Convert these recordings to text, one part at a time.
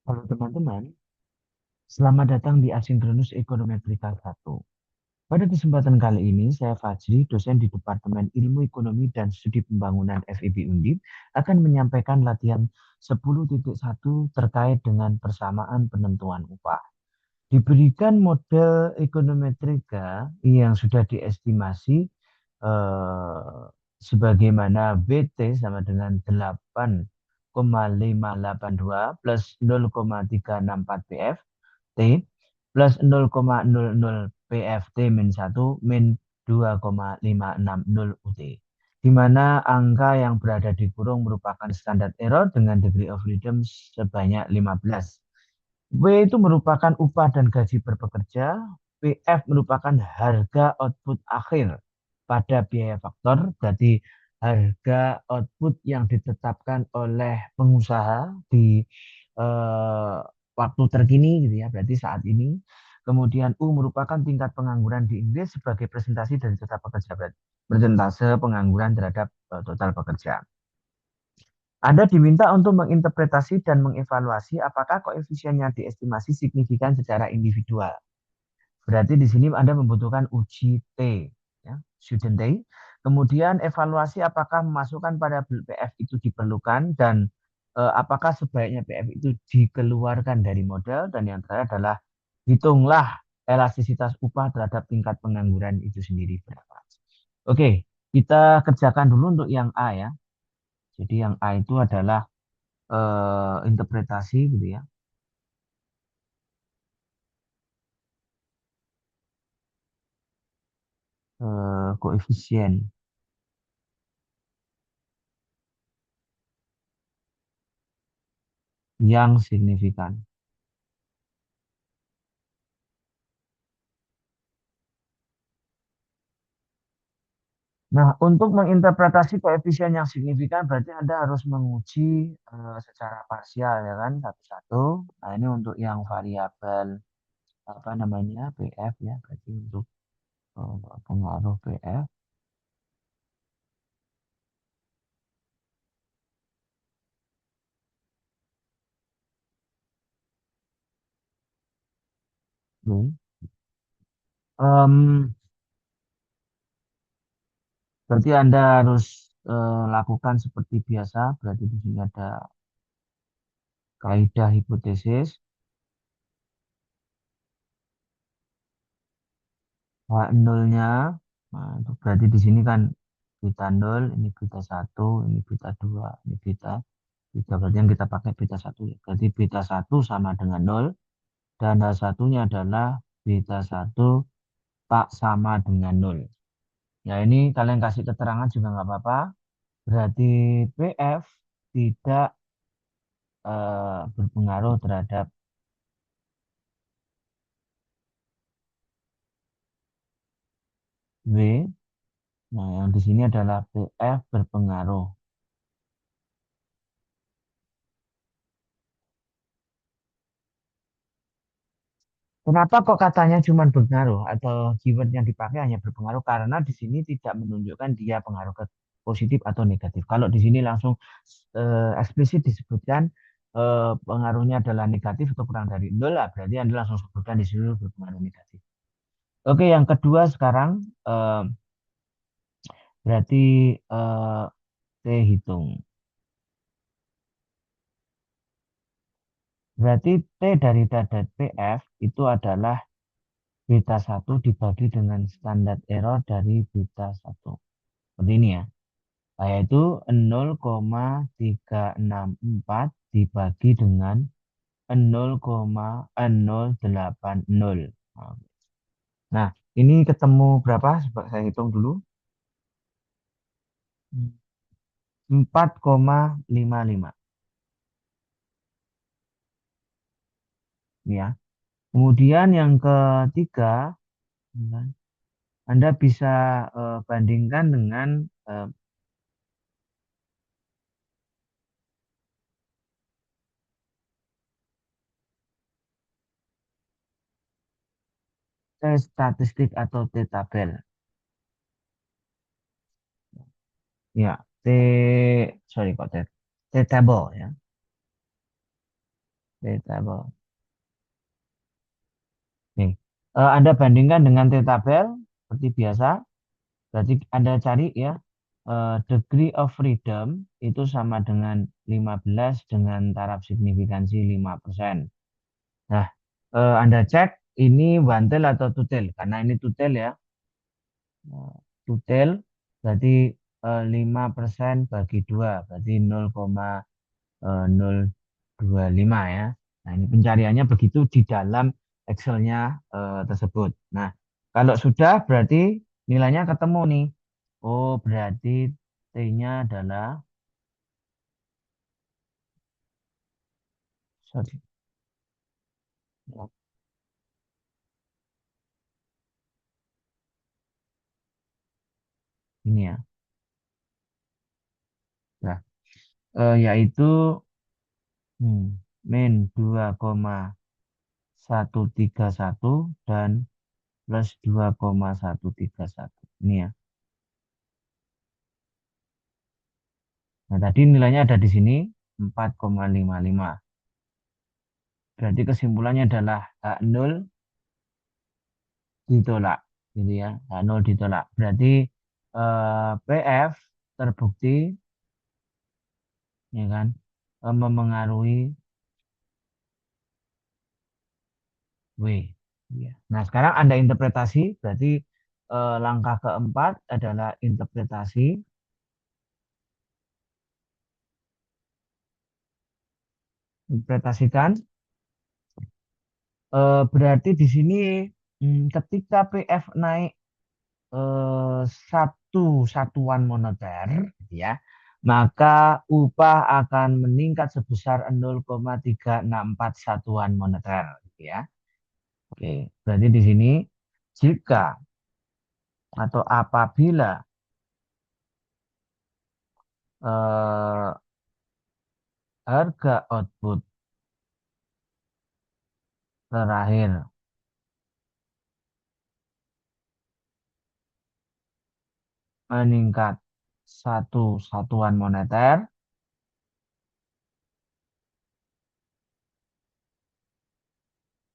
Halo teman-teman, selamat datang di Asinkronus Ekonometrika 1. Pada kesempatan kali ini, saya Fajri, dosen di Departemen Ilmu Ekonomi dan Studi Pembangunan FIB Undip, akan menyampaikan latihan 10.1 terkait dengan persamaan penentuan upah. Diberikan model ekonometrika yang sudah diestimasi eh, sebagaimana BT sama dengan 8,582 plus 0,364 PF T plus 0,00 PFT min 1 min 2,560 UT. Di mana angka yang berada di kurung merupakan standar error dengan degree of freedom sebanyak 15. W itu merupakan upah dan gaji per pekerja. PF merupakan harga output akhir pada biaya faktor. Berarti harga output yang ditetapkan oleh pengusaha di eh, waktu terkini gitu ya. Berarti saat ini. Kemudian U merupakan tingkat pengangguran di Inggris sebagai presentasi dari total pekerja. Berarti persentase pengangguran terhadap total pekerja. Anda diminta untuk menginterpretasi dan mengevaluasi apakah koefisien yang diestimasi signifikan secara individual. Berarti di sini Anda membutuhkan uji T, ya, student T. Kemudian evaluasi apakah memasukkan pada PF itu diperlukan dan apakah sebaiknya PF itu dikeluarkan dari model. Dan yang terakhir adalah hitunglah elastisitas upah terhadap tingkat pengangguran itu sendiri berapa. Oke, kita kerjakan dulu untuk yang A ya. Jadi yang A itu adalah interpretasi gitu ya, koefisien yang signifikan. Nah, untuk menginterpretasi koefisien yang signifikan berarti Anda harus menguji secara parsial ya kan, satu-satu. Nah, ini untuk yang variabel apa namanya PF ya, berarti untuk pengaruh PF. Hmm. Em, Berarti Anda harus lakukan seperti biasa. Berarti di sini ada kaidah hipotesis. Nolnya, nah, itu berarti di sini kan beta 0, ini beta 1, ini beta 2, ini beta 3. Berarti yang kita pakai beta 1 ya. Berarti beta 1 sama dengan 0, dan satunya adalah beta 1 tak sama dengan 0. Ya ini kalian kasih keterangan juga nggak apa-apa. Berarti PF tidak berpengaruh terhadap W. Nah yang di sini adalah PF berpengaruh. Kenapa kok katanya cuma berpengaruh atau keyword yang dipakai hanya berpengaruh? Karena di sini tidak menunjukkan dia pengaruh ke positif atau negatif. Kalau di sini langsung eksplisit disebutkan pengaruhnya adalah negatif atau kurang dari nol lah, berarti Anda langsung sebutkan di sini berpengaruh negatif. Oke, yang kedua sekarang berarti eh, T hitung. Berarti T dari data PF itu adalah beta 1 dibagi dengan standar error dari beta 1. Seperti ini ya. Yaitu 0,364 dibagi dengan 0,080. Nah, ini ketemu berapa? Coba saya hitung dulu. 4,55. Ya. Kemudian yang ketiga, Anda bisa bandingkan dengan T statistik atau T tabel. Ya, T, sorry kok T table ya. T-table. Nih, Anda bandingkan dengan T-tabel seperti biasa. Berarti Anda cari ya, degree of freedom itu sama dengan 15 dengan taraf signifikansi 5%. Nah, Anda cek ini wantel atau tutel. Karena ini tutel ya. Tutel berarti 5% bagi 2 berarti 0,025 ya. Nah, ini pencariannya begitu di dalam Excel-nya tersebut. Nah, kalau sudah berarti nilainya ketemu nih. Oh, berarti T-nya adalah, sorry, ini ya. Nah, yaitu min 2,131 dan plus 2,131. Ini ya. Nah, tadi nilainya ada di sini 4,55. Berarti kesimpulannya adalah H0 ditolak. Gitu ya. H0 ditolak. Berarti PF terbukti ya kan memengaruhi W. Ya. Nah, sekarang Anda interpretasi, berarti langkah keempat adalah interpretasi. Interpretasikan. Berarti di sini ketika PF naik satu satuan moneter, gitu ya, maka upah akan meningkat sebesar 0,364 satuan moneter, gitu ya. Oke, berarti di sini jika atau apabila eh, harga output terakhir meningkat satu satuan moneter,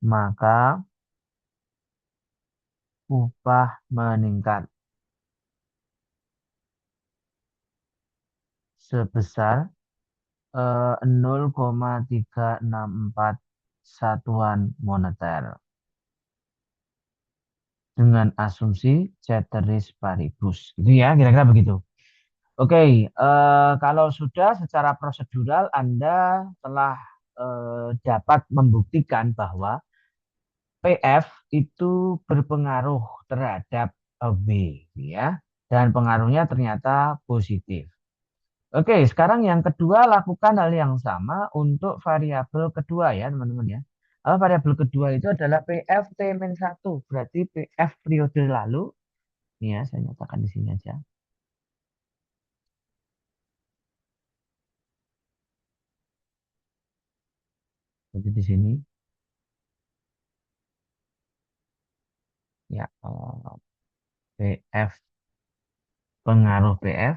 maka upah meningkat sebesar 0,364 satuan moneter dengan asumsi ceteris paribus. Gitu ya, kira-kira begitu. Oke, kalau sudah secara prosedural Anda telah dapat membuktikan bahwa PF itu berpengaruh terhadap B, ya, dan pengaruhnya ternyata positif. Oke, sekarang yang kedua lakukan hal yang sama untuk variabel kedua ya teman-teman ya. Variabel kedua itu adalah PF T-1, berarti PF periode lalu. Ini ya, saya nyatakan di sini aja. Jadi di sini ya PF, pengaruh PF.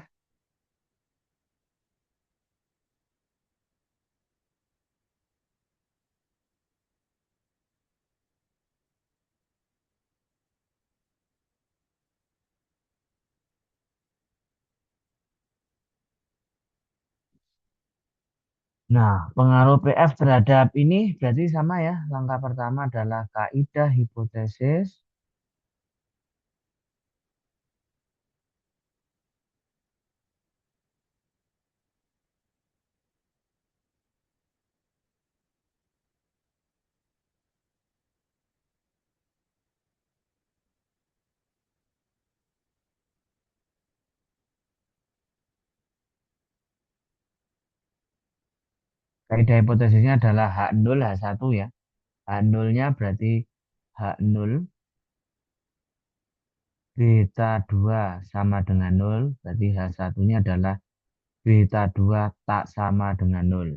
Nah, pengaruh PF terhadap ini berarti sama ya. Langkah pertama adalah kaidah hipotesis. Kaidah hipotesisnya adalah H0 H1 ya. H0-nya berarti H0 beta 2 sama dengan 0. Berarti H1-nya adalah beta 2 tak sama dengan 0.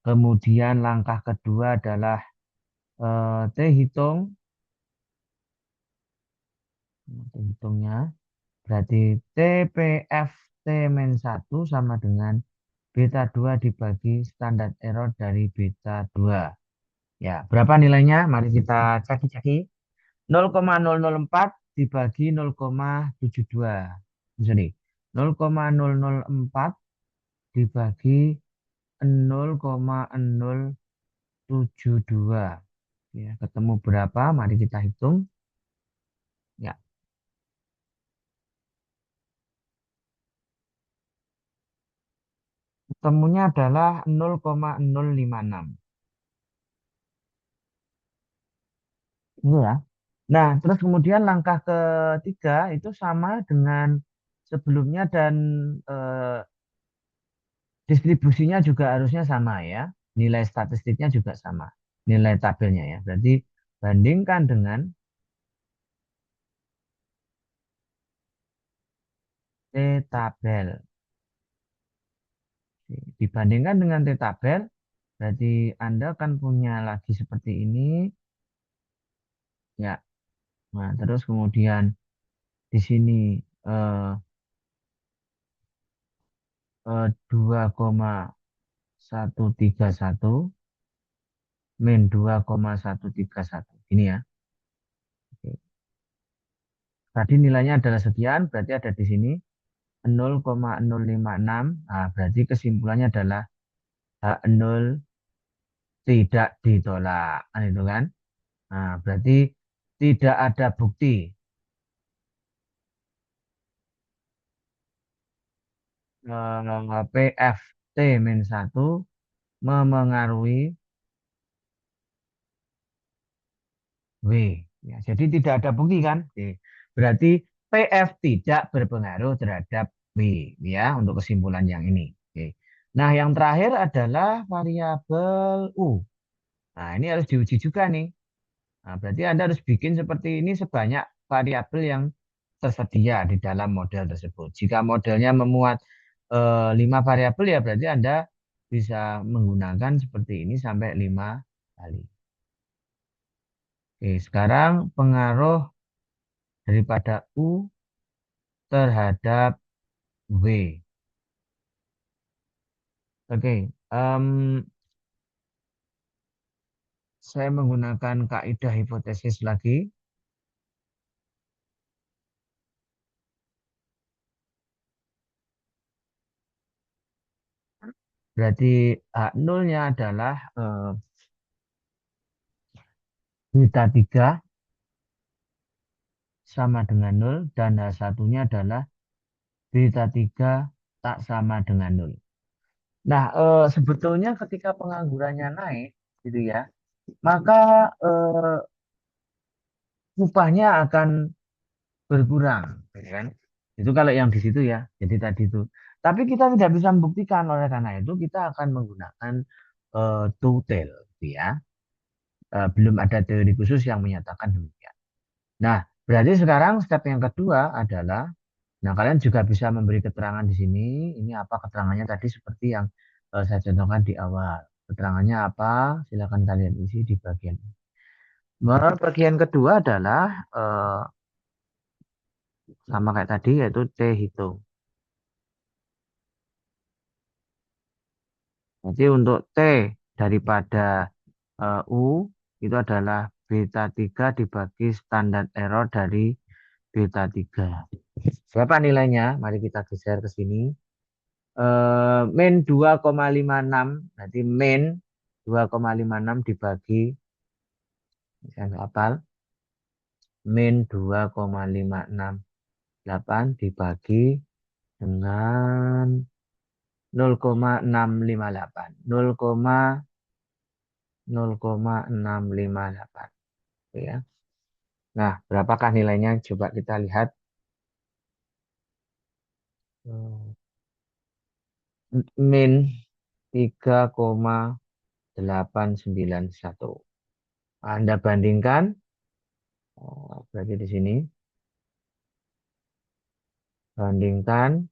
Kemudian langkah kedua adalah T hitung. T hitungnya berarti TPF T-1 sama dengan beta 2 dibagi standar error dari beta 2. Ya, berapa nilainya? Mari kita caki-caki. 0,004 dibagi 0,72. Sorry, 0,004 dibagi 0,072. Ya, ketemu berapa? Mari kita hitung. Ya, ketemunya adalah 0,056. Ini ya. Nah, terus kemudian langkah ketiga itu sama dengan sebelumnya dan eh, distribusinya juga harusnya sama ya. Nilai statistiknya juga sama. Nilai tabelnya ya. Berarti bandingkan dengan T-tabel. Dibandingkan dengan T-tabel, berarti Anda kan punya lagi seperti ini. Ya, nah terus kemudian di sini eh, 2,131 min 2,131. Ini ya. Oke. Tadi nilainya adalah sekian, berarti ada di sini 0,056. Nah, berarti kesimpulannya adalah H0 tidak ditolak. Kan itu kan? Nah, berarti tidak ada bukti PFT-1 memengaruhi W. Ya, jadi tidak ada bukti kan? Oke. Berarti PF tidak berpengaruh terhadap W ya untuk kesimpulan yang ini. Oke. Nah, yang terakhir adalah variabel U. Nah, ini harus diuji juga nih. Nah, berarti Anda harus bikin seperti ini sebanyak variabel yang tersedia di dalam model tersebut. Jika modelnya memuat 5 variabel ya berarti Anda bisa menggunakan seperti ini sampai 5 kali. Oke, sekarang pengaruh daripada U terhadap W. Oke, saya menggunakan kaidah hipotesis lagi. Berarti H0-nya adalah beta 3 sama dengan 0 dan H1-nya adalah beta 3 tak sama dengan 0. Nah, sebetulnya ketika penganggurannya naik, gitu ya, maka upahnya akan berkurang, gitu kan? Itu kalau yang di situ ya, jadi tadi itu. Tapi kita tidak bisa membuktikan oleh karena itu kita akan menggunakan total, gitu ya. Belum ada teori khusus yang menyatakan demikian. Nah, berarti sekarang step yang kedua adalah, nah kalian juga bisa memberi keterangan di sini. Ini apa keterangannya tadi seperti yang saya contohkan di awal. Keterangannya apa? Silakan kalian isi di bagian ini. Bagian kedua adalah sama kayak tadi yaitu T hitung. Jadi untuk T daripada U itu adalah beta 3 dibagi standar error dari beta 3. Berapa nilainya? Mari kita geser ke sini. Min 2,56. Berarti min 2,56 dibagi, saya nggak hafal, min 2,568 dibagi dengan 0,658. 0,658. Ya. Nah, berapakah nilainya? Coba kita lihat. Min 3,891. Anda bandingkan, berarti di sini, bandingkan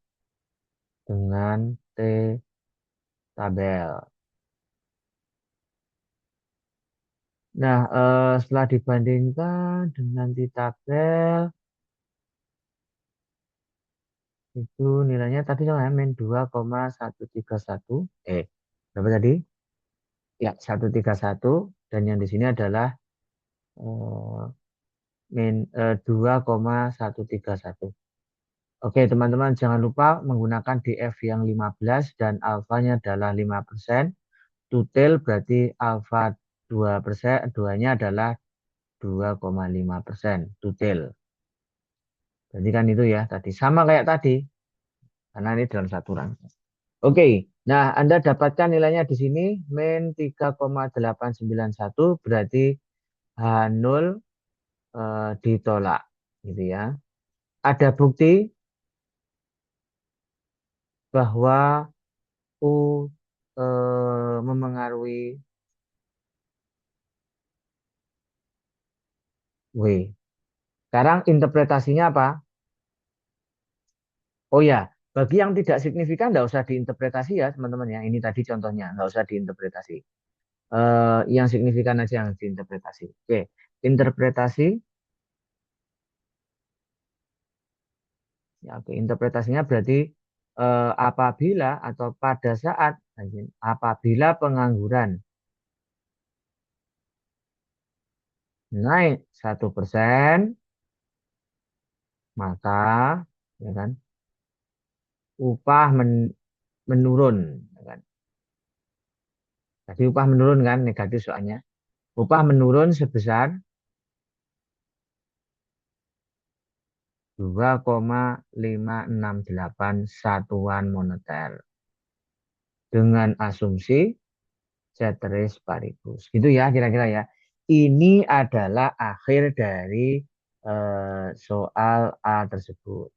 dengan T tabel. Nah, setelah dibandingkan dengan T tabel, Itu nilainya tadi namanya min 2,131. Berapa tadi? Ya, 131. Dan yang di sini adalah eh, 2,131. Oke, teman-teman jangan lupa menggunakan DF yang 15 dan alfanya adalah 5%. Tutil berarti alfa 2%, 2-nya adalah 2,5%. Tutil. Jadi kan itu ya tadi. Sama kayak tadi. Karena ini dalam satu rangka. Oke, nah Anda dapatkan nilainya di sini min 3,891 berarti H0 ditolak gitu ya. Ada bukti bahwa U memengaruhi W. Sekarang interpretasinya apa? Oh ya, bagi yang tidak signifikan nggak usah diinterpretasi ya teman-teman ya. Ini tadi contohnya, nggak usah diinterpretasi. Yang signifikan aja yang diinterpretasi. Oke, interpretasi. Ya, oke. Interpretasinya berarti apabila atau pada saat apabila pengangguran naik 1%, maka ya kan upah menurun. Ya kan. Jadi upah menurun kan negatif soalnya. Upah menurun sebesar 2,568 satuan moneter dengan asumsi ceteris paribus. Gitu ya kira-kira ya. Ini adalah akhir dari soal A tersebut.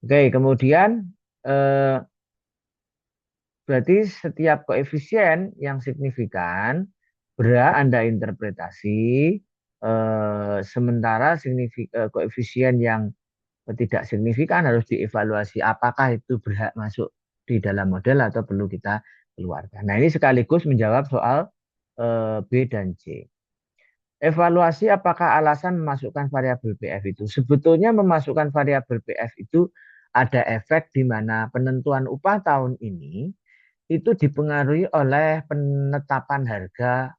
Oke, kemudian eh, berarti setiap koefisien yang signifikan berhak Anda interpretasi, sementara koefisien yang tidak signifikan harus dievaluasi apakah itu berhak masuk di dalam model atau perlu kita keluarkan. Nah, ini sekaligus menjawab soal B dan C. Evaluasi apakah alasan memasukkan variabel PF itu. Sebetulnya memasukkan variabel PF itu ada efek di mana penentuan upah tahun ini itu dipengaruhi oleh penetapan harga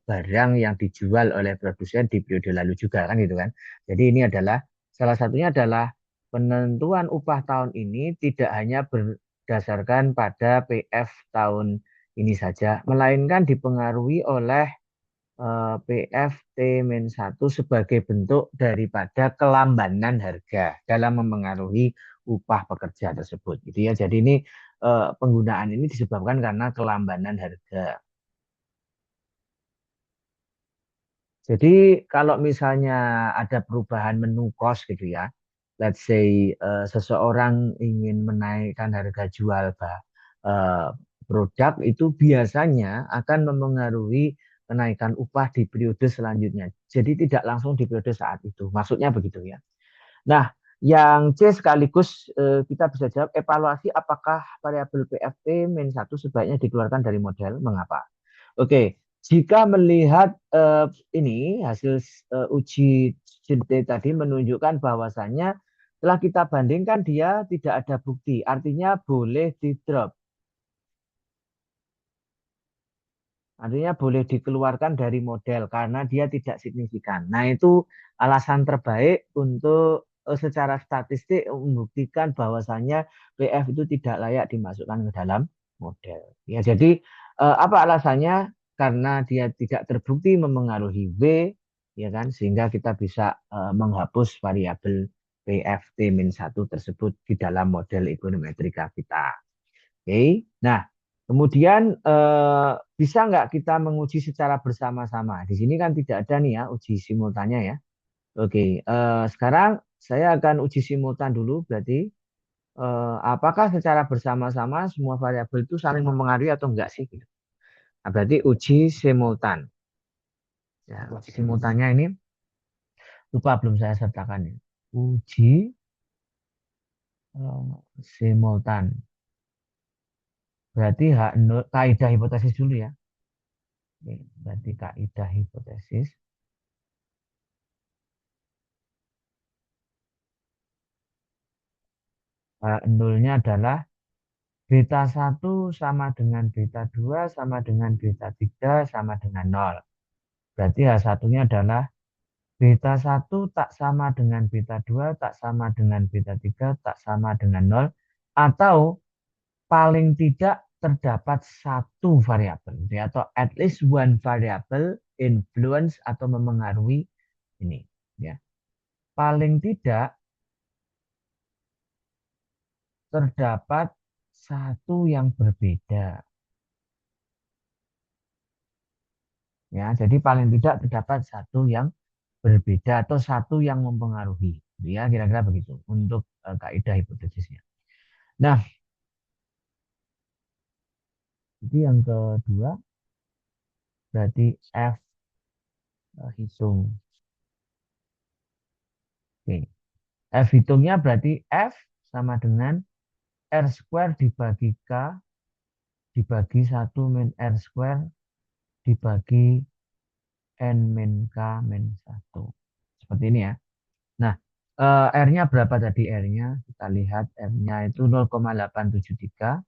barang yang dijual oleh produsen di periode lalu juga kan gitu kan. Jadi ini adalah salah satunya adalah penentuan upah tahun ini tidak hanya berdasarkan pada PF tahun ini saja, melainkan dipengaruhi oleh PFT-1 sebagai bentuk daripada kelambanan harga dalam memengaruhi upah pekerja tersebut gitu ya. Jadi ini penggunaan ini disebabkan karena kelambanan harga. Jadi kalau misalnya ada perubahan menu cost gitu ya, let's say seseorang ingin menaikkan harga jual eh, produk itu biasanya akan memengaruhi kenaikan upah di periode selanjutnya. Jadi tidak langsung di periode saat itu. Maksudnya begitu ya. Nah, yang C sekaligus kita bisa jawab evaluasi apakah variabel PFT-1 sebaiknya dikeluarkan dari model, mengapa? Oke, jika melihat ini hasil uji CT tadi menunjukkan bahwasannya setelah kita bandingkan dia tidak ada bukti, artinya boleh di drop. Artinya boleh dikeluarkan dari model karena dia tidak signifikan. Nah, itu alasan terbaik untuk secara statistik membuktikan bahwasannya PF itu tidak layak dimasukkan ke dalam model. Ya, jadi apa alasannya? Karena dia tidak terbukti memengaruhi W, ya kan, sehingga kita bisa menghapus variabel PFT-1 tersebut di dalam model ekonometrika kita. Oke, nah kemudian bisa nggak kita menguji secara bersama-sama? Di sini kan tidak ada nih ya uji simultannya ya. Oke, sekarang saya akan uji simultan dulu. Berarti apakah secara bersama-sama semua variabel itu saling memengaruhi atau enggak sih? Nah, berarti uji simultan. Ya, uji simultannya ini lupa belum saya sertakan ya. Uji simultan. Berarti kaidah hipotesis dulu ya. Oke, berarti kaidah hipotesis. H0-nya adalah beta 1 sama dengan beta 2 sama dengan beta 3 sama dengan 0. Berarti H1-nya adalah beta 1 tak sama dengan beta 2 tak sama dengan beta 3 tak sama dengan 0. Atau paling tidak terdapat satu variabel ya, atau at least one variable influence atau memengaruhi ini ya. Paling tidak terdapat satu yang berbeda ya. Jadi paling tidak terdapat satu yang berbeda atau satu yang mempengaruhi ya, kira-kira begitu untuk kaidah hipotesisnya. Nah, jadi yang kedua berarti F hitung. Oke. F hitungnya berarti F sama dengan R square dibagi K dibagi 1 min R square dibagi N min K min 1. Seperti ini ya. Nah, R-nya berapa tadi R-nya? Kita lihat R-nya itu 0,873.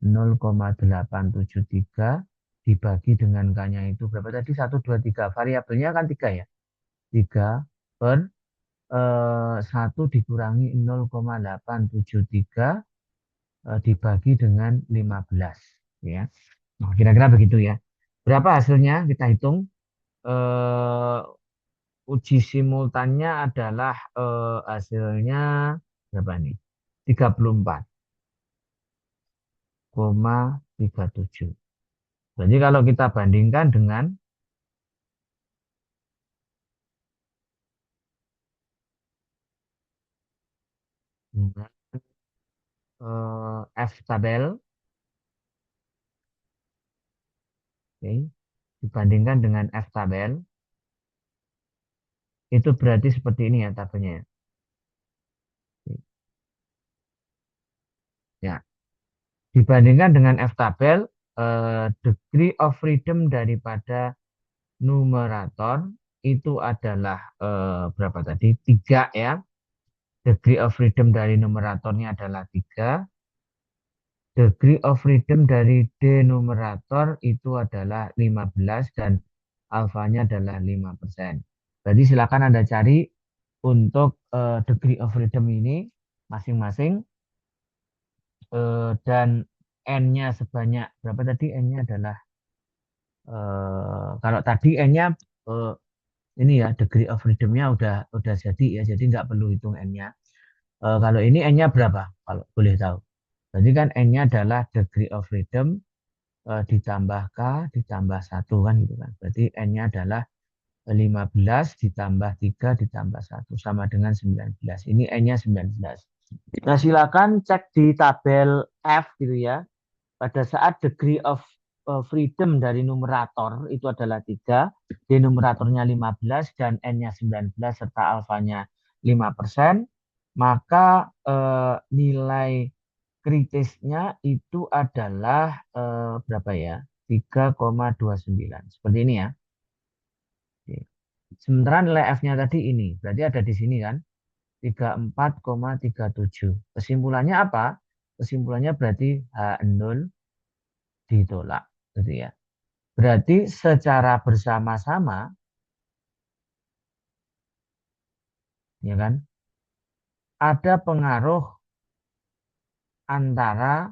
0,873 dibagi dengan K-nya itu berapa tadi? 1, 2, 3. Variabelnya kan 3 ya. 3 per 1 dikurangi 0,873 dibagi dengan 15 ya. Nah, kira-kira begitu ya. Berapa hasilnya? Kita hitung. Eh, uji simultannya adalah hasilnya berapa nih? 34,37. Jadi kalau kita bandingkan dengan F tabel, oke, dibandingkan dengan F tabel, itu berarti seperti ini ya tabelnya. Ya, dibandingkan dengan F tabel, degree of freedom daripada numerator itu adalah berapa tadi? 3 ya. Degree of freedom dari numeratornya adalah 3. Degree of freedom dari denumerator itu adalah 15 dan alfanya adalah 5%. Jadi silakan Anda cari untuk degree of freedom ini masing-masing dan N-nya sebanyak berapa tadi? N-nya adalah kalau tadi N-nya ini ya degree of freedom-nya udah jadi ya, jadi nggak perlu hitung N-nya. Kalau ini N-nya berapa? Kalau boleh tahu. Jadi kan N-nya adalah degree of freedom ditambah K ditambah 1 kan gitu kan. Berarti N-nya adalah 15 ditambah 3 ditambah 1 sama dengan 19. Ini N-nya 19. Nah, silakan cek di tabel F gitu ya. Pada saat degree of freedom dari numerator itu adalah 3, denumeratornya 15 dan N-nya 19 serta alfanya 5%, maka nilai kritisnya itu adalah berapa ya? 3,29. Seperti ini ya. Sementara nilai F-nya tadi ini, berarti ada di sini kan? 34,37. Kesimpulannya apa? Kesimpulannya berarti H0 ditolak, gitu ya. Berarti secara bersama-sama, ya kan, ada pengaruh antara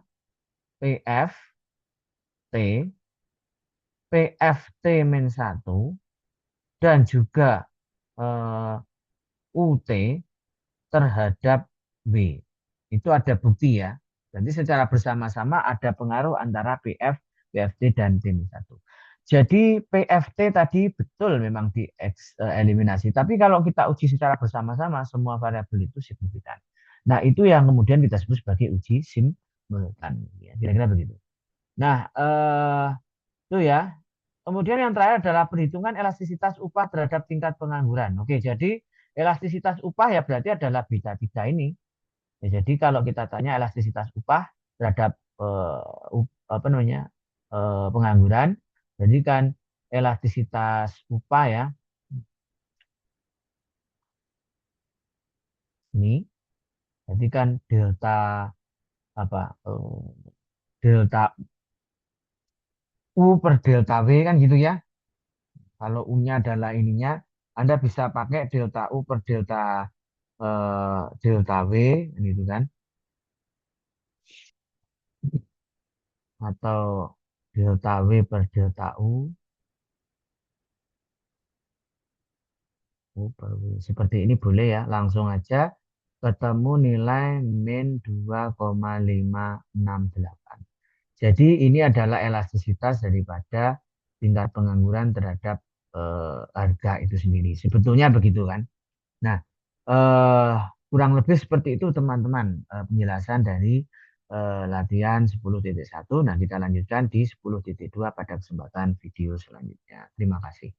PF, T, PFT-1 dan juga UT terhadap W. Itu ada bukti ya. Jadi secara bersama-sama ada pengaruh antara PF, PFT, dan T-1. Jadi PFT tadi betul memang dieliminasi. Tapi kalau kita uji secara bersama-sama, semua variabel itu signifikan. Nah, itu yang kemudian kita sebut sebagai uji simultan. Ya, kira-kira begitu. Nah, itu ya. Kemudian yang terakhir adalah perhitungan elastisitas upah terhadap tingkat pengangguran. Oke, jadi elastisitas upah ya berarti adalah beta 3 ini. Ya, jadi kalau kita tanya elastisitas upah terhadap apa namanya pengangguran, jadi kan elastisitas upah ya ini. Jadi kan delta apa delta U per delta V kan gitu ya. Kalau U-nya adalah ininya, Anda bisa pakai delta U per delta V gitu kan. Atau delta V per delta U per V. Seperti ini boleh ya. Langsung aja ketemu nilai min 2,568. Jadi ini adalah elastisitas daripada tingkat pengangguran terhadap harga itu sendiri. Sebetulnya begitu kan. Nah, eh, kurang lebih seperti itu teman-teman penjelasan dari latihan 10.1. Nah, kita lanjutkan di 10.2 pada kesempatan video selanjutnya. Terima kasih.